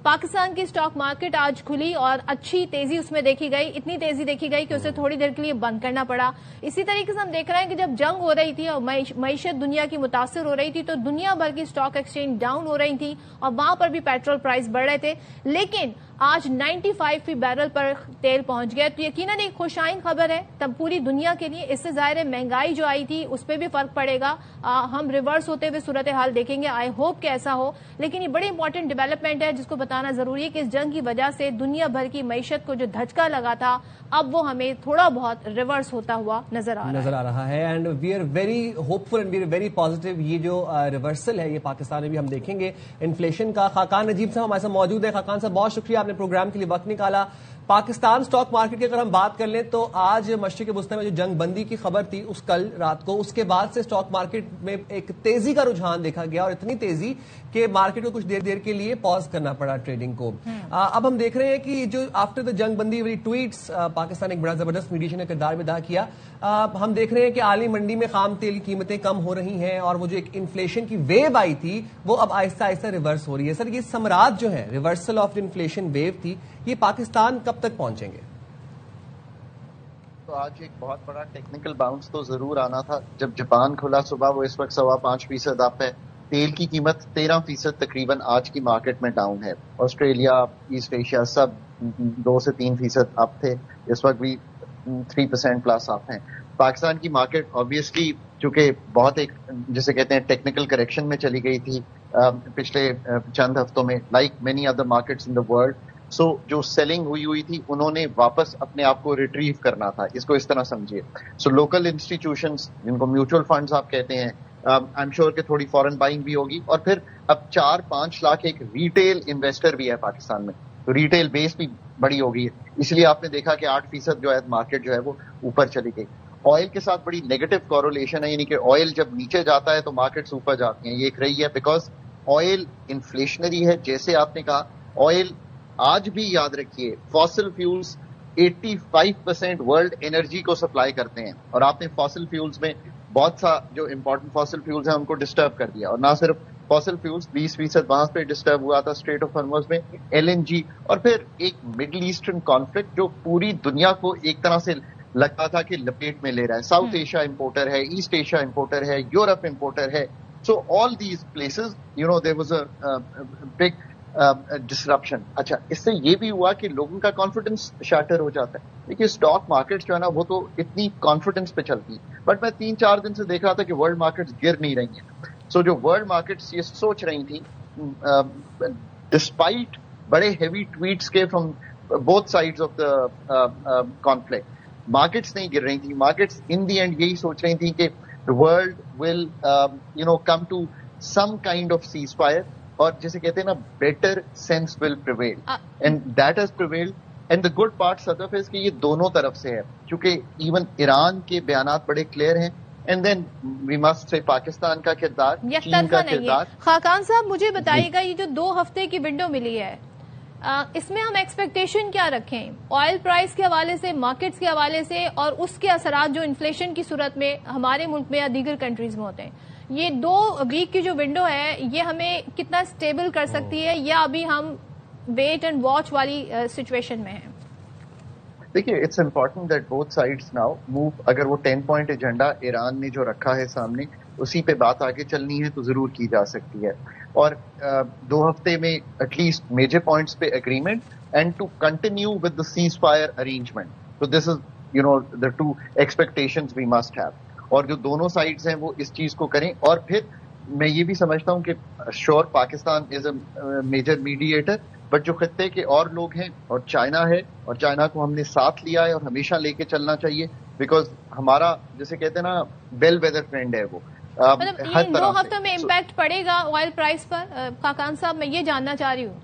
پاکستان کی stock market آج کھلی اور اچھی تیزی اس میں دیکھی گئی, اتنی تیزی دیکھی گئی کہ اسے تھوڑی دیر کے لیے بند کرنا پڑا. اسی طریقے سے ہم دیکھ رہے ہیں کہ جب جنگ ہو رہی تھی اور معیشت دنیا کی متاثر ہو رہی تھی تو دنیا بھر کی سٹاک ایکسچینج ڈاؤن ہو رہی تھی اور وہاں پر بھی پیٹرول پرائز بڑھ رہے تھے, لیکن آج 95 فی بیرل پر تیل پہنچ گیا. تو یقیناً ایک خوشائن خبر ہے تب پوری دنیا کے لیے. اس سے ظاہر ہے مہنگائی جو آئی تھی اس پہ بھی فرق پڑے گا, ہم ریورس ہوتے ہوئے صورتحال دیکھیں گے. آئی ہوپ کہ ایسا ہو, لیکن یہ بڑی امپورٹنٹ ڈیولپمنٹ ہے جس کو بتانا ضروری ہے کہ اس جنگ کی وجہ سے دنیا بھر کی معیشت کو جو دھچکا لگا تھا اب وہ ہمیں تھوڑا بہت ریورس ہوتا ہوا نظر آ رہا ہے. And we are very hopeful and we are very positive. یہ جو ریورسل ہے یہ پاکستان میں بھی ہم دیکھیں گے انفلیشن کا. خاقان نجیب صاحب ہمارے ساتھ موجود ہیں. خاقان صاحب بہت شکریہ, آپ نے پروگرام کے لیے وقت نکالا. پاکستان سٹاک مارکیٹ کی اگر ہم بات کر لیں تو آج مشرق وسطی میں جو جنگ بندی کی خبر تھی اس کل رات کو, اس کے بعد سے سٹاک مارکیٹ میں ایک تیزی کا رجحان دیکھا گیا, اور اتنی تیزی کہ مارکیٹ کو کچھ دیر کے لیے پاز کرنا پڑا ٹریڈنگ کو. اب ہم دیکھ رہے ہیں کہ جو آفٹر دا جنگ بندی والی ٹویٹس پاکستان ایک بڑا زبردست میڈیشن نے کردار ادا کیا. ہم دیکھ رہے ہیں کہ عالمی منڈی میں خام تیل کی قیمتیں کم ہو رہی ہیں, اور وہ جو ایک انفلیشن کی ویو آئی تھی وہ اب آہستہ آہستہ ریورس ہو رہی ہے. سر یہ ثمرات جو ہیں ریورسل آف انفلیشن ویو تھی, یہ پاکستان کب تک پہنچیں گے؟ تو آج ایک بہت بڑا ٹیکنیکل باؤنس تو ضرور آنا تھا. جب جاپان کھلا صبح وہ اس وقت 5.25% اپ ہے. تیل کی قیمت 13% تقریباً آج کی مارکیٹ میں ڈاؤن ہے. آسٹریلیا, ایسٹ ایشیا سب 2 سے 3% اپ تھے, اس وقت بھی 3% پلس اپ ہیں. پاکستان کی مارکیٹ آبویسلی چونکہ بہت ایک جسے کہتے ہیں ٹیکنیکل کریکشن میں چلی گئی تھی پچھلے چند ہفتوں میں, like many other markets in the world. So جو سیلنگ ہوئی تھی انہوں نے واپس اپنے آپ کو ریٹریو کرنا تھا, اس کو اس طرح سمجھیے. سو لوکل انسٹیٹیوشنز جن کو میوچل فنڈز آپ کہتے ہیں, آئی ایم شیور کہ تھوڑی فورن بائنگ بھی ہوگی, اور پھر اب 4-5 لاکھ ایک ریٹیل انویسٹر بھی ہے پاکستان میں, تو ریٹیل بیس بھی بڑی ہوگی, اس لیے آپ نے دیکھا کہ 8% جو ہے مارکیٹ جو ہے وہ اوپر چلی گئی. آئل کے ساتھ بڑی نیگیٹو کورولیشن ہے, یعنی کہ آئل جب نیچے جاتا ہے تو مارکیٹس اوپر جاتی ہیں. یہ ایک رہی ہے بیکاز آئل انفلیشنری ہے. جیسے آپ نے کہا آئل آج بھی یاد رکھیے فاسل فیولز 85% ورلڈ انرجی کو سپلائی کرتے ہیں, اور آپ نے فاسل فیولز میں بہت سا جو امپورٹنٹ فاسل فیولز ہیں ان کو ڈسٹرب کر دیا. اور نہ صرف فاسل فیولز, 20% وہاں پہ ڈسٹرب ہوا تھا اسٹریٹ آف ہارمز میں, LNG, اور پھر ایک مڈل ایسٹرن کانفلکٹ جو پوری دنیا کو ایک طرح سے لگتا تھا کہ لپیٹ میں لے رہا ہے. ساؤتھ ایشیا امپورٹر ہے, ایسٹ ایشیا امپورٹر ہے, یورپ امپورٹر ہے. So all these places there was a big disruption. اچھا, اس سے یہ بھی ہوا کہ لوگوں کا کانفیڈنس شاٹر ہو جاتا ہے. دیکھیے اسٹاک مارکیٹ جو ہے نا وہ تو اتنی کانفیڈنس پہ چلتی ہے, بٹ میں 3-4 دن سے دیکھ رہا تھا کہ ورلڈ مارکیٹس گر نہیں رہی ہیں. سو جو ورلڈ مارکیٹس یہ سوچ رہی تھیں ڈسپائٹ بڑے ہیوی ٹویٹس کے from both sides of the conflict, markets نہیں گر رہی تھیں. مارکیٹس ان دی اینڈ یہی سوچ رہی تھیں کہ the world will come to some kind of ceasefire, اور جسے کہتے ہیں نا better sense will prevail, and that has prevailed. And the good part صدف ہے کہ یہ دونوں طرف سے ہے, چونکہ ایون ایران کے بیانات بڑے کلیئر ہیں, اینڈ دین وی مسٹ سے پاکستان کا کردار, چین کا کردار. خاقان صاحب مجھے بتائیے گا, یہ جو 2 ہفتے کی ونڈو ملی ہے اس میں ہم ایکسپیکٹیشن کیا رکھیں آئل پرائز کے حوالے سے, مارکیٹس کے حوالے سے, اور اس کے اثرات جو انفلیشن کی صورت میں ہمارے ملک میں یا دیگر کنٹریز میں ہوتے ہیں. یہ 2 ویک کی جو ونڈو ہے یہ ہمیں کتنا سٹیبل کر سکتی ہے, یا ابھی ہم ویٹ اینڈ واچ والی سچویشن میں ہیں؟ دیکھیے it's important that both sides now move. اگر وہ 10 پوائنٹ ایجنڈا ایران نے جو رکھا ہے سامنے اسی پہ بات آگے چلنی ہے تو ضرور کی جا سکتی ہے, اور 2 ہفتے میں ایٹ لیسٹ میجر پوائنٹس پہ agreement, and to continue with the ceasefire arrangement. تو this is the 2 expectations we must have, اور جو دونوں سائڈز ہیں وہ اس چیز کو کریں. اور پھر میں یہ بھی سمجھتا ہوں کہ شور پاکستان از اے میجر میڈیٹر, بٹ جو خطے کے اور لوگ ہیں, اور چائنا ہے, اور چائنا کو ہم نے ساتھ لیا ہے اور ہمیشہ لے کے چلنا چاہیے, بیکاز ہمارا جسے کہتے ہیں نا بیل ویدر فرینڈ ہے وہ. ان 2 ہفتوں میں امپیکٹ پڑے گا آئل پرائز پر؟ خاقان صاحب میں یہ جاننا چاہ رہی ہوں.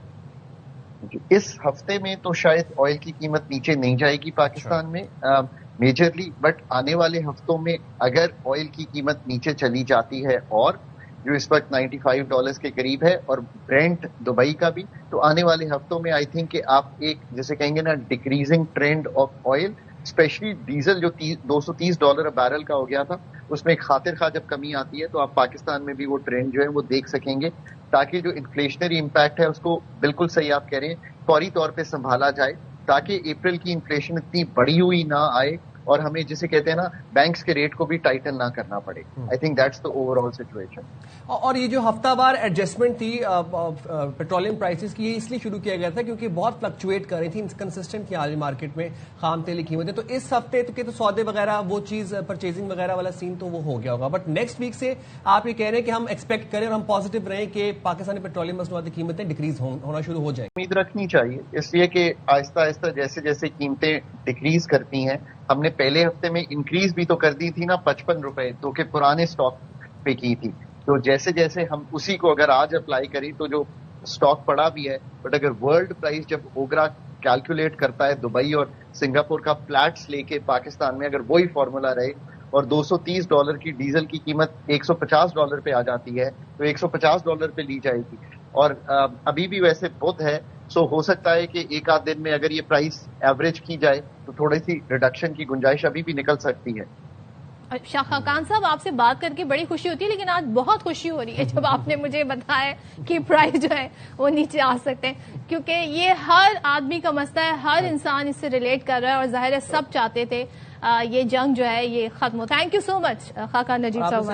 اس ہفتے میں تو شاید آئل کی قیمت نیچے نہیں جائے گی پاکستان میں میجرلی, بٹ آنے والے ہفتوں میں اگر آئل کی قیمت نیچے چلی جاتی ہے, اور جو اس وقت $95 کے قریب ہے, اور برینٹ دبئی کا بھی, تو آنے والے ہفتوں میں آئی تھنک کہ آپ ایک جیسے کہیں گے نا decreasing trend of oil, especially diesel جو $230 بیرل کا ہو گیا تھا, اس میں ایک خاطر خواہ جب کمی آتی ہے تو آپ پاکستان میں بھی وہ ٹرینڈ جو ہے وہ دیکھ سکیں گے. تاکہ جو انفلیشنری امپیکٹ ہے اس کو بالکل صحیح آپ کہہ رہے ہیں فوری طور پہ سنبھالا جائے، تاکہ اپریل کی انفلیشن اتنی بڑی ہوئی نہ آئے اور ہمیں جسے کہتے ہیں نا بینکس کے ریٹ کو بھی ٹائٹن نہ کرنا پڑے. I think that's the over all situation. اور یہ جو ہفتہ وار ایڈجسٹمنٹ تھی پیٹرولیم پرائسز کی، یہ اس لیے شروع کیا گیا تھا کیونکہ بہت فلکچویٹ کر رہی تھی، انکنسسٹنٹ تھی عالمی مارکیٹ میں خام تیل کی قیمتیں. تو اس ہفتے کے تو سودے وغیرہ وہ چیز پرچیزنگ وغیرہ والا سین تو وہ ہو گیا ہوگا، بٹ نیکسٹ ویک سے آپ یہ کہہ رہے ہیں کہ ہم ایکسپیکٹ کریں اور ہم پازیٹیو رہیں کہ پاکستانی پیٹرولیم مصنوعات کی قیمتیں ڈکریز ہونا شروع ہو جائیں. امید رکھنی چاہیے، اس لیے کہ آہستہ آہستہ جیسے جیسے قیمتیں ڈکریز کرتی ہیں، ہم نے پہلے ہفتے میں انکریز بھی تو کر دی تھی نا 55 روپے، تو کہ پرانے سٹاک پہ کی تھی. تو جیسے جیسے ہم اسی کو اگر آج اپلائی کریں تو جو سٹاک پڑا بھی ہے، بٹ اگر ورلڈ پرائز جب اوگرا کیلکولیٹ کرتا ہے دبئی اور سنگاپور کا فلیٹس لے کے پاکستان میں اگر وہی فارمولا رہے اور $230 کی ڈیزل کی قیمت $150 پہ آ جاتی ہے تو $150 پہ لی جائے گی. اور ابھی بھی ویسے بدھ ہے، سو ہو سکتا ہے کہ ایک آدھ دن میں اگر یہ پرائس ایوریج کی جائے تو تھوڑی سی ریڈکشن کی گنجائش ابھی بھی نکل سکتی ہے. شاہ خاقان صاحب، آپ سے بات کر کے بڑی خوشی ہوتی ہے، لیکن آج بہت خوشی ہو رہی ہے جب آپ نے مجھے بتایا کہ پرائز جو ہے وہ نیچے آ سکتے ہیں، کیونکہ یہ ہر آدمی کا مسئلہ ہے، ہر انسان اس سے ریلیٹ کر رہا ہے اور ظاہر ہے سب چاہتے تھے یہ جنگ جو ہے یہ ختم ہو. تھینک یو سو مچ خاقان نجیب صاحب.